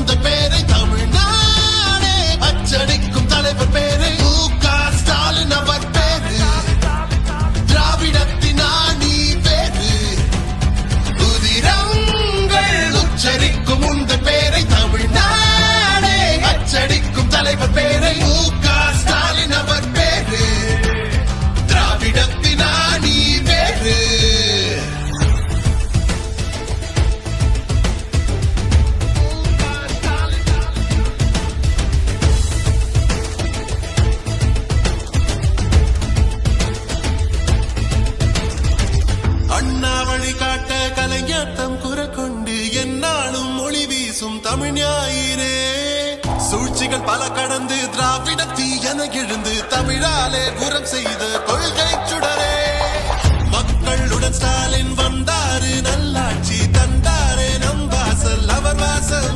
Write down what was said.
உந்த பேரை தமிழ்நாடே அச்சடிக்கும் தலைவர் பேரை மு.க. ஸ்டாலின் அவர் பேரு திராவிடத்தின் ஆணி பேரு உதிரங்கள் உச்சரிக்கும் உந்த பேரை தமிழ்நாடே அச்சடிக்கும் தலைவர் பேரை மு.க. ஸ்டாலின் அவர் பேரு திராவிடத்தின் ஆணி பேரு அண்ணா வழிகாட்ட கலைஞாட்டம் குறக்கொண்டு என்னாலும் மொழி வீசும் தமிழ் ஞாயிறே சூழ்ச்சிகள் பல கடந்து திராவிடத்தி என எழுந்து தமிழாலே புறம் செய்த கொள்கை சுடரே மக்களுடன் ஸ்டாலின் வந்தாரு நல்லாட்சி தந்தாரே நம் வாசல் அவர் வாசல்